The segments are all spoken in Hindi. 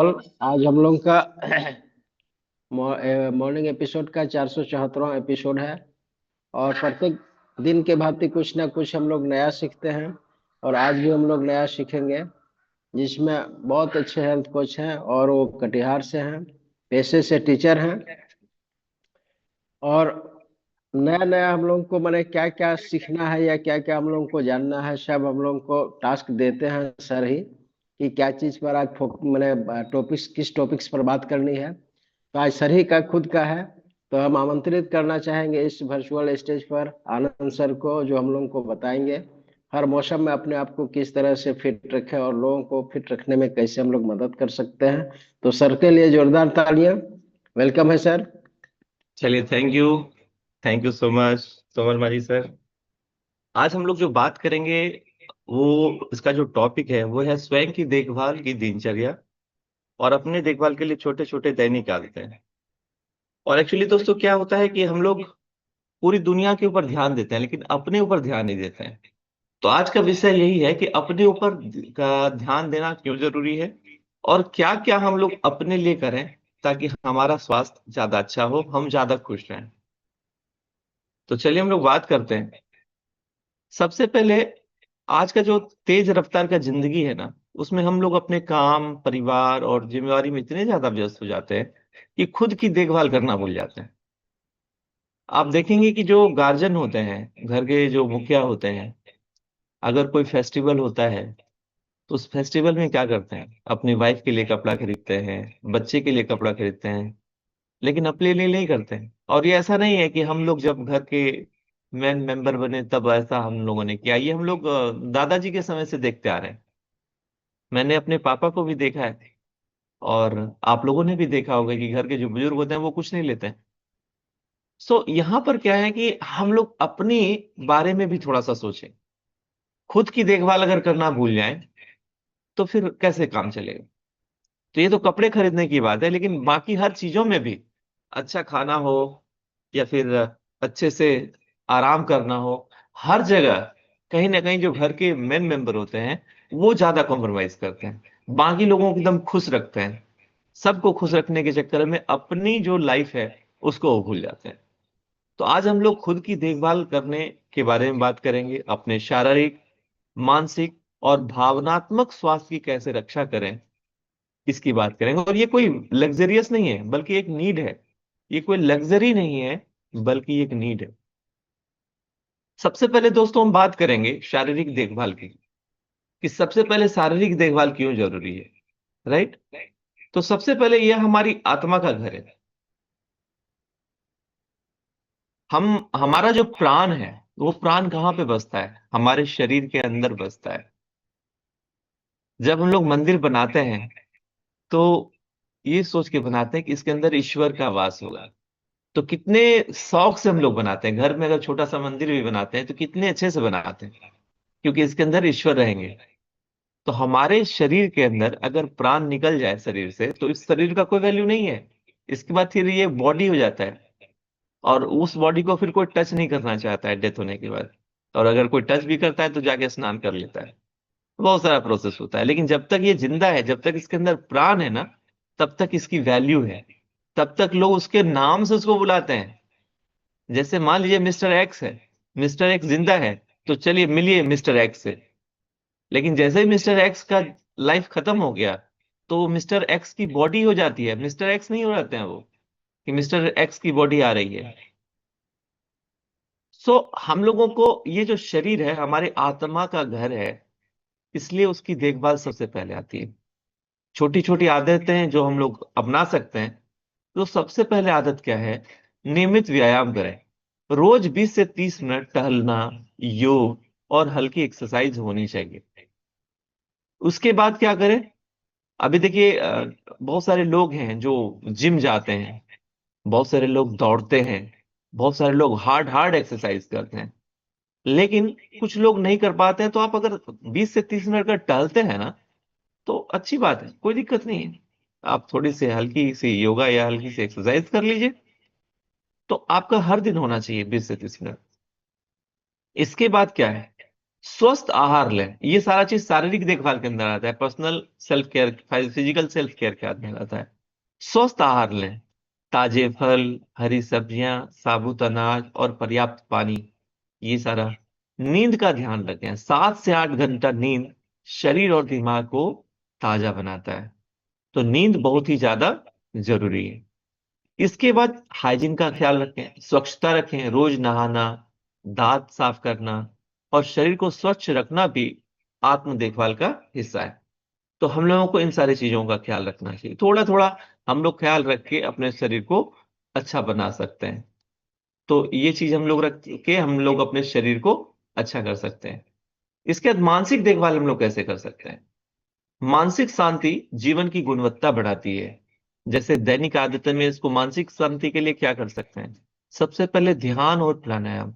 और आज हम लोग का मॉर्निंग एपिसोड का 474वां एपिसोड है। और प्रत्येक दिन के भांति कुछ ना कुछ हम लोग नया सीखते हैं। और आज भी हम लोग नया सीखेंगे, जिसमें बहुत अच्छे हेल्थ कोच हैं और वो कटिहार से हैं, पेशे से टीचर हैं। और नया नया हम लोग को मैंने क्या क्या सीखना है या क्या क्या हम लोग को जानना है, सब हम लोग को टास्क देते हैं सर ही, कि क्या चीज पर आज मैंने टॉपिक्स किस टॉपिक्स पर बात करनी है। तो आज सर ही का खुद का है, तो हम आमंत्रित करना चाहेंगे इस वर्चुअल स्टेज पर आनंद सर को, जो हम लोग को बताएंगे हर मौसम में अपने आप को किस तरह से फिट रखें और लोगों को फिट रखने में कैसे हम लोग मदद कर सकते हैं। तो सर के लिए जोरदार तालियां। वेलकम है सर। चलिए, thank you so much Samuel माजी सर। आज हम लोग जो बात करेंगे वो इसका जो टॉपिक है वो है स्वयं की देखभाल की दिनचर्या और अपने देखभाल के लिए छोटे छोटे दैनिक आदतें। और एक्चुअली दोस्तों क्या होता है कि हम लोग पूरी दुनिया के ऊपर ध्यान देते हैं लेकिन अपने ऊपर ध्यान नहीं देते हैं। तो आज का विषय यही है कि अपने ऊपर का ध्यान देना क्यों जरूरी है और क्या क्या हम लोग अपने लिए करें ताकि हमारा स्वास्थ्य ज्यादा अच्छा हो, हम ज्यादा खुश रहें। तो चलिए हम लोग बात करते हैं। सबसे पहले, आज का जो तेज रफ्तार का जिंदगी है ना, उसमें हम लोग अपने काम, परिवार और जिम्मेवारी में इतने ज्यादा व्यस्त हो जाते हैं कि खुद की देखभाल करना भूल जाते हैं। आप देखेंगे कि जो गार्जियन होते हैं, घर के जो मुखिया होते हैं, अगर कोई फेस्टिवल होता है तो उस फेस्टिवल में क्या करते हैं, अपनी वाइफ के लिए कपड़ा खरीदते हैं, बच्चे के लिए कपड़ा खरीदते हैं, लेकिन अपने लिए नहीं करते हैं। और ये ऐसा नहीं है कि हम लोग जब घर के मेन मेंबर बने तब ऐसा हम लोगों ने किया, ये हम लोग दादाजी के समय से देखते आ रहे हैं। मैंने अपने पापा को भी देखा है और आप लोगों ने भी देखा होगा कि घर के जो बुजुर्ग होते हैं वो कुछ नहीं लेते हैं। सो यहाँ पर क्या है कि हम लोग अपने बारे में भी थोड़ा सा सोचें। खुद की देखभाल अगर करना भूल जाएं तो फिर कैसे काम चलेगा। तो ये तो कपड़े खरीदने की बात है, लेकिन बाकी हर चीजों में भी, अच्छा खाना हो या फिर अच्छे से आराम करना हो, हर जगह कहीं ना कहीं जो घर के मेन मेंबर होते हैं वो ज्यादा कॉम्प्रोमाइज करते हैं। बाकी लोगों को एकदम खुश रखते हैं, सबको खुश रखने के चक्कर में अपनी जो लाइफ है उसको वो भूल जाते हैं। तो आज हम लोग खुद की देखभाल करने के बारे में बात करेंगे, अपने शारीरिक, मानसिक और भावनात्मक स्वास्थ्य की कैसे रक्षा करें, इसकी बात करेंगे। और ये कोई लग्जरियस नहीं है बल्कि एक नीड है। ये कोई लग्जरी नहीं है बल्कि एक नीड है। सबसे पहले दोस्तों हम बात करेंगे शारीरिक देखभाल की, कि सबसे पहले शारीरिक देखभाल क्यों जरूरी है। राइट। तो सबसे पहले यह हमारी आत्मा का घर है। हम हमारा जो प्राण है वो प्राण कहाँ पे बसता है, हमारे शरीर के अंदर बसता है। जब हम लोग मंदिर बनाते हैं तो ये सोच के बनाते हैं कि इसके अंदर ईश्वर का वास होगा। तो कितने शौक से हम लोग बनाते हैं, घर में अगर छोटा सा मंदिर भी बनाते हैं तो कितने अच्छे से बनाते हैं, क्योंकि इसके अंदर ईश्वर रहेंगे। तो हमारे शरीर के अंदर अगर प्राण निकल जाए शरीर से तो इस शरीर का कोई वैल्यू नहीं है। इसके बाद फिर ये बॉडी हो जाता है, और उस बॉडी को फिर कोई टच नहीं करना चाहता है डेथ होने के बाद। और अगर कोई टच भी करता है तो जाके स्नान कर लेता है। बहुत सारा प्रोसेस होता है, लेकिन जब तक ये जिंदा है, जब तक इसके अंदर प्राण है ना, तब तक इसकी वैल्यू है। तब तक लोग उसके नाम से उसको बुलाते हैं। जैसे मान लीजिए मिस्टर एक्स है, मिस्टर एक्स जिंदा है, तो चलिए मिलिए मिस्टर एक्स से। लेकिन जैसे ही मिस्टर एक्स का लाइफ खत्म हो गया तो मिस्टर एक्स की बॉडी हो जाती है, मिस्टर एक्स नहीं हो जाते हैं वो, कि मिस्टर एक्स की बॉडी आ रही है। सो हम लोगों को ये जो शरीर है हमारे आत्मा का घर है, इसलिए उसकी देखभाल सबसे पहले आती है। छोटी छोटी आदतें हैं जो हम लोग अपना सकते हैं। तो सबसे पहले आदत क्या है, नियमित व्यायाम करें। रोज 20 से 30 मिनट टहलना, योग और हल्की एक्सरसाइज होनी चाहिए। उसके बाद क्या करें, अभी देखिए बहुत सारे लोग हैं जो जिम जाते हैं, बहुत सारे लोग दौड़ते हैं, बहुत सारे लोग हार्ड हार्ड एक्सरसाइज करते हैं, लेकिन कुछ लोग नहीं कर पाते हैं। तो आप अगर 20 से 30 मिनट का टहलते हैं ना, तो अच्छी बात है, कोई दिक्कत नहीं है। आप थोड़ी सी हल्की सी योगा या हल्की सी एक्सरसाइज कर लीजिए। तो आपका हर दिन होना चाहिए 20 से 30 मिनट। इसके बाद क्या है, स्वस्थ आहार लें, ये सारा चीज शारीरिक देखभाल के अंदर आता है, personal self care, physical self care के अंदर आता है। स्वस्थ आहार लें, ताजे फल, हरी सब्जियां, साबुत अनाज और पर्याप्त पानी, ये सारा। नींद का ध्यान रखें, 7 से 8 घंटा नींद शरीर और दिमाग को ताजा बनाता है, तो नींद बहुत ही ज्यादा जरूरी है। इसके बाद हाइजीन का ख्याल रखें, स्वच्छता रखें, रोज नहाना, दांत साफ करना और शरीर को स्वच्छ रखना भी आत्म देखभाल का हिस्सा है। तो हम लोगों को इन सारी चीजों का ख्याल रखना चाहिए, थोड़ा थोड़ा हम लोग ख्याल रख के अपने शरीर को अच्छा बना सकते हैं। तो ये चीज हम लोग रख के हम लोग अपने शरीर को अच्छा कर सकते हैं। इसके बाद मानसिक देखभाल हम लोग कैसे कर सकते हैं? मानसिक शांति जीवन की गुणवत्ता बढ़ाती है। जैसे दैनिक आदतन में इसको मानसिक शांति के लिए क्या कर सकते हैं? सबसे पहले ध्यान और प्राणायाम।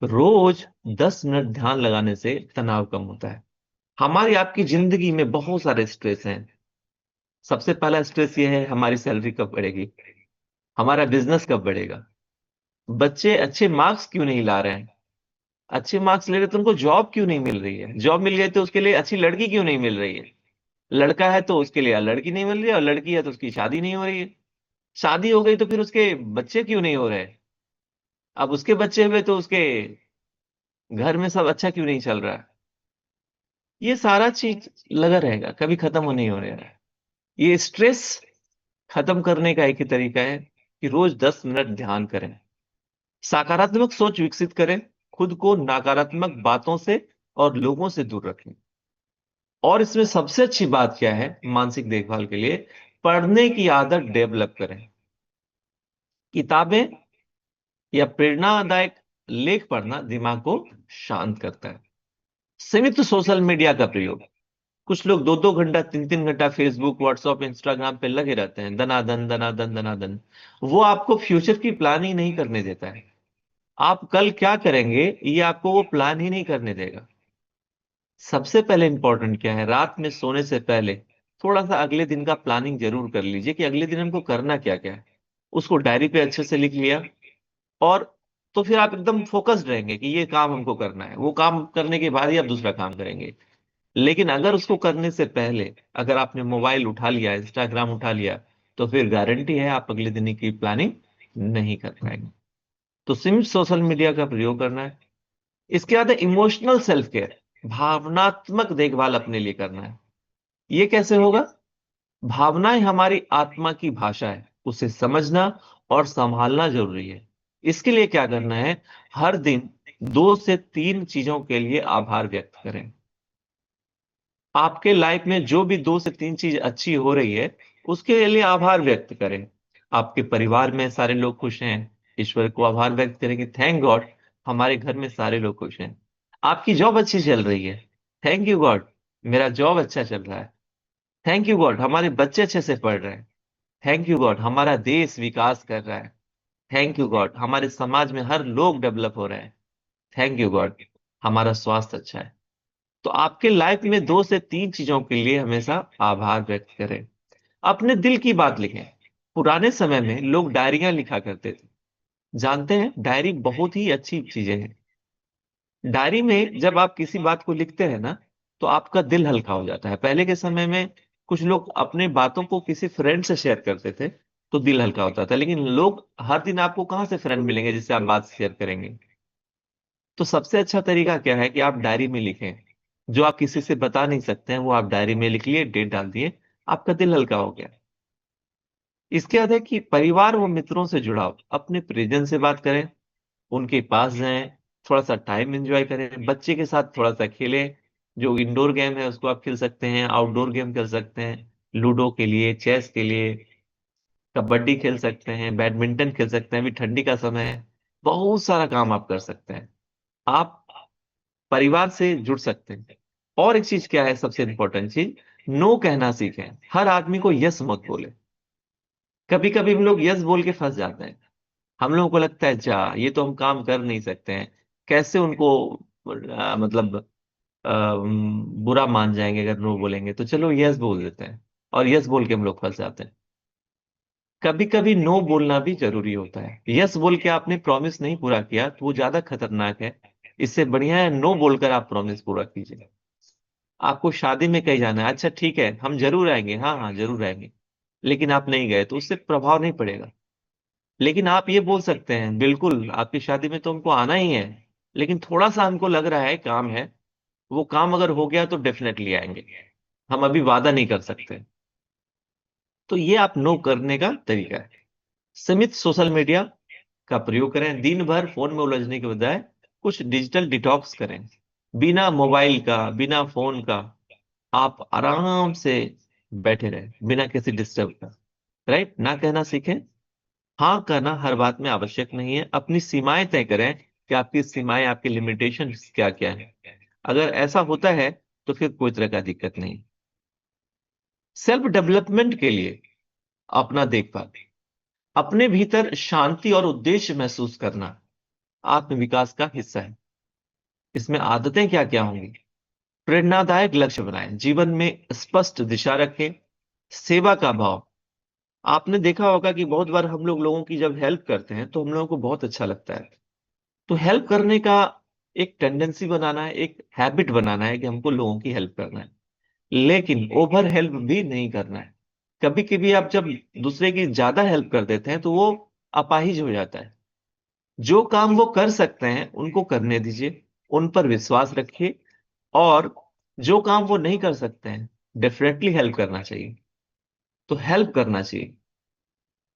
रोज 10 मिनट ध्यान लगाने से तनाव कम होता है। हमारी आपकी जिंदगी में बहुत सारे स्ट्रेस हैं। सबसे पहला स्ट्रेस ये है, हमारी सैलरी कब बढ़ेगी, हमारा बिजनेस कब बढ़ेगा, बच्चे अच्छे मार्क्स क्यों नहीं ला रहे हैं, अच्छे मार्क्स ले रहे तो उनको जॉब क्यों नहीं मिल रही है, जॉब मिल गई तो उसके लिए अच्छी लड़की क्यों नहीं मिल रही है, लड़का है तो उसके लिए लड़की नहीं मिल रही है, और लड़की है तो उसकी शादी नहीं हो रही है, शादी हो गई तो फिर उसके बच्चे क्यों नहीं हो रहे, अब उसके बच्चे हुए तो उसके घर में सब अच्छा क्यों नहीं चल रहा है। ये सारा चीज लगा रहेगा, कभी खत्म हो नहीं हो रहा है। ये स्ट्रेस खत्म करने का एक ही तरीका है कि रोज 10 मिनट ध्यान करें, सकारात्मक सोच विकसित करें, खुद को नकारात्मक बातों से और लोगों से दूर रखें। और इसमें सबसे अच्छी बात क्या है मानसिक देखभाल के लिए? पढ़ने की आदत डेवलप करें। किताबें या प्रेरणादायक लेख पढ़ना दिमाग को शांत करता है। सीमित सोशल मीडिया का प्रयोग। कुछ लोग 2-2 घंटा 3-3 घंटा फेसबुक, व्हाट्सएप, इंस्टाग्राम पे लगे रहते हैं, दनादन दनादन दनादन। वो आपको फ्यूचर की प्लानिंग नहीं करने देता है। आप कल क्या करेंगे ये आपको वो प्लान ही नहीं करने देगा। सबसे पहले इंपॉर्टेंट क्या है, रात में सोने से पहले थोड़ा सा अगले दिन का प्लानिंग जरूर कर लीजिए कि अगले दिन हमको करना क्या क्या है। उसको डायरी पे अच्छे से लिख लिया, और तो फिर आप एकदम फोकस्ड रहेंगे कि ये काम हमको करना है, वो काम करने के बाद ही आप दूसरा काम करेंगे। लेकिन अगर उसको करने से पहले अगर आपने मोबाइल उठा लिया, इंस्टाग्राम उठा लिया, तो फिर गारंटी है आप अगले दिन की प्लानिंग नहीं कर पाएंगे। तो सीमित सोशल मीडिया का प्रयोग करना है। इसके बाद इमोशनल सेल्फ केयर, भावनात्मक देखभाल अपने लिए करना है। ये कैसे होगा? भावनाएं हमारी आत्मा की भाषा है, उसे समझना और संभालना जरूरी है। इसके लिए क्या करना है? हर दिन 2 से 3 चीजों के लिए आभार व्यक्त करें। आपके लाइफ में जो भी 2 से 3 चीज अच्छी हो रही है उसके लिए आभार व्यक्त करें। आपके परिवार में सारे लोग खुश हैं, ईश्वर को आभार व्यक्त करें कि थैंक गॉड हमारे घर में सारे लोग खुश हैं। आपकी जॉब अच्छी चल रही है, थैंक यू गॉड मेरा जॉब अच्छा चल रहा है। थैंक यू गॉड हमारे बच्चे अच्छे से पढ़ रहे हैं। थैंक यू गॉड हमारा देश विकास कर रहा है। थैंक यू गॉड हमारे समाज में हर लोग डेवलप हो रहे हैं। थैंक यू गॉड हमारा स्वास्थ्य अच्छा है। तो आपके लाइफ में 2 से 3 चीजों के लिए हमेशा आभार व्यक्त करें। अपने दिल की बात लिखें। पुराने समय में लोग डायरियां लिखा करते थे। जानते हैं डायरी बहुत ही अच्छी चीजें हैं। डायरी में जब आप किसी बात को लिखते हैं ना, तो आपका दिल हल्का हो जाता है। पहले के समय में कुछ लोग अपने बातों को किसी फ्रेंड से शेयर करते थे तो दिल हल्का होता था, लेकिन लोग हर दिन आपको कहाँ से फ्रेंड मिलेंगे जिससे आप बात शेयर करेंगे? तो सबसे अच्छा तरीका क्या है कि आप डायरी में लिखें। जो आप किसी से बता नहीं सकते हैं वो आप डायरी में लिख लिए, डेट डाल दिए, आपका दिल हल्का हो गया। इसके बाद है कि परिवार व मित्रों से जुड़ाव, अपने परिजन से बात करें, उनके पास जाएं, थोड़ा सा टाइम एंजॉय करें, बच्चे के साथ थोड़ा सा खेलें। जो इंडोर गेम है उसको आप खेल सकते हैं, आउटडोर गेम खेल सकते हैं, लूडो के लिए, चेस के लिए, कबड्डी खेल सकते हैं, बैडमिंटन खेल सकते हैं, अभी ठंडी का समय है, बहुत सारा काम आप कर सकते हैं। आप परिवार से जुड़ सकते हैं। और एक चीज क्या है सबसे इंपॉर्टेंट चीज, नो कहना सीखें। हर आदमी को यस मत बोले। कभी कभी हम लोग यस बोल के फंस जाते हैं। हम लोगों को लगता है जा ये तो हम काम कर नहीं सकते हैं, कैसे उनको मतलब बुरा मान जाएंगे अगर नो बोलेंगे, तो चलो यस बोल देते हैं, और यस बोल के हम लोग फंस जाते हैं। कभी कभी नो बोलना भी जरूरी होता है। यस बोल के आपने प्रॉमिस नहीं पूरा किया तो वो ज्यादा खतरनाक है। इससे बढ़िया है नो बोलकर आप प्रॉमिस पूरा कीजिए। आपको शादी में कहीं जाना है, अच्छा ठीक है हम जरूर आएंगे, हाँ हाँ जरूर आएंगे, लेकिन आप नहीं गए तो उससे प्रभाव नहीं पड़ेगा। लेकिन आप ये बोल सकते हैं बिल्कुल आपकी शादी में तो हमको आना ही है, लेकिन थोड़ा सा हमको लग रहा है काम है, वो काम अगर हो गया तो डेफिनेटली आएंगे, हम अभी वादा नहीं कर सकते। तो ये आप नो करने का तरीका है। सीमित सोशल मीडिया का प्रयोग करें, दिन भर फोन में उलझने के बजाय कुछ डिजिटल डिटॉक्स करें। बिना मोबाइल का, बिना फोन का आप आराम से बैठे रहें, बिना किसी डिस्टर्ब का। राइट, ना कहना सीखें। हाँ कहना हर बात में आवश्यक नहीं है। अपनी सीमाएं तय करें कि आपकी सीमाएं, आपकी लिमिटेशन क्या क्या है। अगर ऐसा होता है तो फिर कोई तरह का दिक्कत नहीं। सेल्फ डेवलपमेंट के लिए अपना देखभाल, अपने भीतर शांति और उद्देश्य महसूस करना आत्म विकास का हिस्सा है। इसमें आदतें क्या क्या होंगी? प्रेरणादायक लक्ष्य बनाएं, जीवन में स्पष्ट दिशा रखें, सेवा का भाव। आपने देखा होगा कि बहुत बार हम लोगों की जब हेल्प करते हैं तो हम लोगों को बहुत अच्छा लगता है। तो हेल्प करने का एक टेंडेंसी बनाना है, एक हैबिट बनाना है कि हमको लोगों की हेल्प करना है, लेकिन ओवर हेल्प भी नहीं करना है। कभी कभी आप जब दूसरे की ज्यादा हेल्प कर देते हैं तो वो अपाहिज हो जाता है। जो काम वो कर सकते हैं उनको करने दीजिए, उन पर विश्वास रखिए, और जो काम वो नहीं कर सकते हैं डेफिनेटली हेल्प करना चाहिए। तो हेल्प करना चाहिए।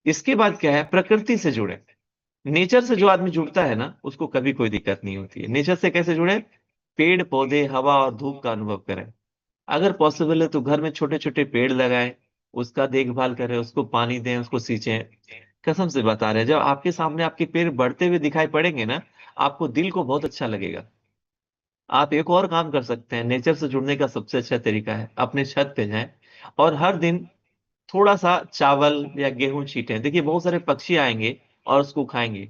इसके बाद क्या है, प्रकृति से जुड़े। नेचर से जो आदमी जुड़ता है ना उसको कभी कोई दिक्कत नहीं होती है। नेचर से कैसे जुड़े? पेड़ पौधे, हवा और धूप का अनुभव करें। अगर पॉसिबल है तो घर में छोटे छोटे पेड़ लगाएं, उसका देखभाल करें, उसको पानी दें, उसको सींचें। कसम से बता रहे हैं, जब आपके सामने आपके पेड़ बढ़ते हुए दिखाई पड़ेंगे ना, आपको दिल को बहुत अच्छा लगेगा। आप एक और काम कर सकते हैं, नेचर से जुड़ने का सबसे अच्छा तरीका है अपने छत पे जाएं और हर दिन थोड़ा सा चावल या गेहूं छीटें। देखिए बहुत सारे पक्षी आएंगे और उसको खाएंगे।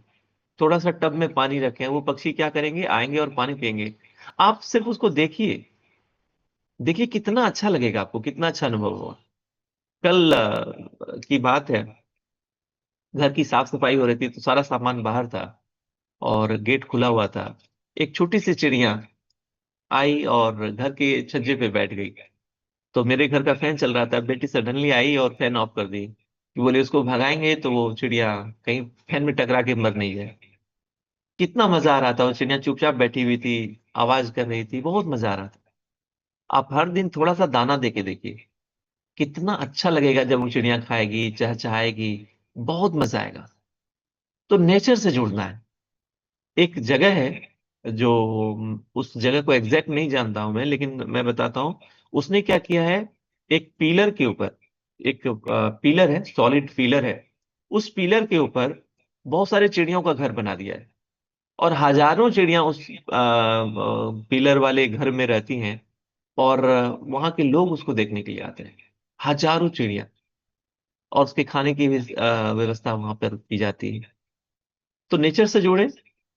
थोड़ा सा टब में पानी रखें, वो पक्षी क्या करेंगे, आएंगे और पानी पिएंगे। आप सिर्फ उसको देखिए, देखिए कितना अच्छा लगेगा आपको, कितना अच्छा अनुभव होगा। कल की बात है, घर की साफ सफाई हो रही थी तो सारा सामान बाहर था और गेट खुला हुआ था। एक छोटी सी चिड़िया आई और घर के छज्जे पे बैठ गई। तो मेरे घर का फैन चल रहा था, बेटी सडनली आई और फैन ऑफ कर दी कि बोले उसको भगाएंगे तो वो चिड़िया कहीं फैन में टकरा के मर नहीं जाए। कितना मजा आ रहा था, वो चिड़िया चुपचाप बैठी हुई थी, आवाज कर रही थी, बहुत मजा आ रहा था। आप हर दिन थोड़ा सा दाना दे के देखिए, कितना अच्छा लगेगा जब वो चिड़िया खाएगी, चहचहाएगी, बहुत मजा आएगा। तो नेचर से जुड़ना है। एक जगह है जो, उस जगह को एग्जैक्ट नहीं जानता हूं मैं, लेकिन मैं बताता हूँ। उसने क्या किया है, एक पीलर के ऊपर, एक पीलर है, सॉलिड पीलर है, उस पीलर के ऊपर बहुत सारे चिड़ियों का घर बना दिया है। और हजारों चिड़िया उस पिलर वाले घर में रहती हैं, और वहां के लोग उसको देखने के लिए आते हैं, हजारों चिड़िया। और उसके खाने की भी व्यवस्था वहां पर की जाती है। तो नेचर से जुड़े।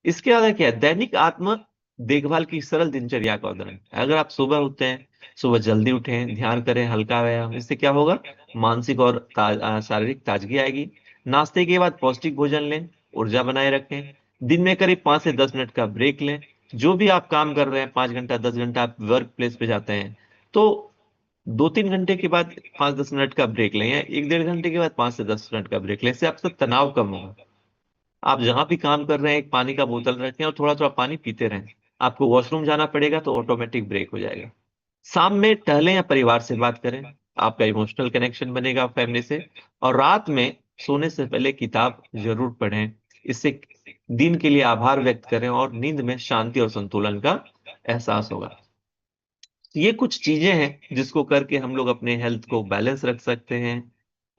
इसके अलावा क्या है, दैनिक आत्म देखभाल की सरल दिनचर्या का उदाहरण। अगर आप सुबह उठते हैं, सुबह जल्दी उठें, ध्यान करें, हल्का व्यायाम, इससे क्या होगा, मानसिक और शारीरिक ताजगी आएगी। नाश्ते के बाद पौष्टिक भोजन लें, ऊर्जा बनाए रखें। दिन में करीब 5 से 10 मिनट का ब्रेक लें। जो भी आप काम कर रहे हैं, 5 घंटा 10 घंटा आप वर्क प्लेस पे जाते हैं, तो 2-3 घंटे के बाद 5-10 मिनट का ब्रेक लें, या 1-1.5 घंटे के बाद 5 से 10 मिनट का ब्रेक लें। इससे आपका तनाव कम होगा। आप जहां भी काम कर रहे हैं एक पानी का बोतल रखें और थोड़ा थोड़ा पानी पीते रहें। आपको वॉशरूम जाना पड़ेगा तो ऑटोमेटिक ब्रेक हो जाएगा। शाम में टहलें या परिवार से बात करें, आपका इमोशनल कनेक्शन बनेगा फैमिली से। और रात में सोने से पहले किताब जरूर पढ़ें। इससे दिन के लिए आभार व्यक्त करें और नींद में शांति और संतुलन का एहसास होगा। ये कुछ चीजें हैं जिसको करके हम लोग अपने हेल्थ को बैलेंस रख सकते हैं,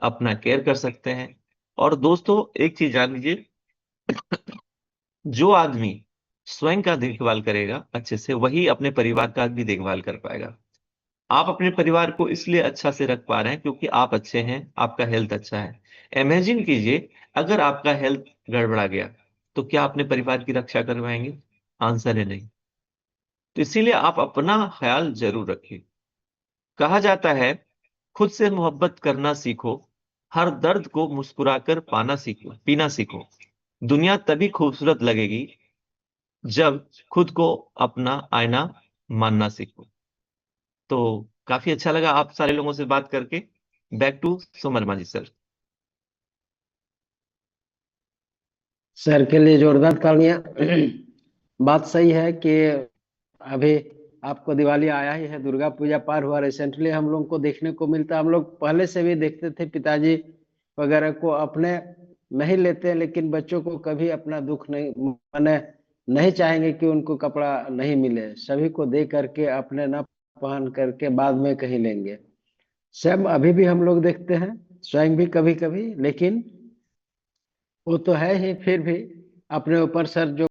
अपना केयर कर सकते हैं। और दोस्तों एक चीज जान लीजिए, जो आदमी स्वयं का देखभाल करेगा अच्छे से, वही अपने परिवार का भी देखभाल कर पाएगा। आप अपने परिवार को इसलिए अच्छा से रख पा रहे हैं क्योंकि आप अच्छे हैं, आपका हेल्थ अच्छा है। इमेजिन कीजिए, अगर आपका हेल्थ गड़बड़ा गया तो क्या अपने परिवार की रक्षा कर पाएंगे? आंसर है नहीं। तो इसीलिए आप अपना ख्याल जरूर रखिए। कहा जाता है, खुद से मोहब्बत करना सीखो, हर दर्द को मुस्कुराकर पाना सीखो, पीना सीखो। दुनिया तभी खूबसूरत लगेगी जब खुद को अपना आईना मानना सीखो। तो काफी अच्छा लगा आप सारे लोगों से बात करके। Back to Somar ji sir. Sir के लिए जोरदार तालियां। बात सही है कि अभी आपको दिवाली आया ही है, दुर्गा पूजा पार हुआ, रिसेंटली हम लोग को देखने को मिलता, हम लोग पहले से भी देखते थे पिताजी वगैरह को अपने नहीं लेते हैं, लेकिन बच्चों को कभी अपना दुख नहीं माने, नहीं चाहेंगे कि उनको कपड़ा नहीं मिले, सभी को दे करके अपने ना पहन करके बाद में कहीं लेंगे। सब अभी भी हम लोग देखते हैं, स्वयं भी कभी कभी, लेकिन वो तो है ही, फिर भी अपने ऊपर सर जो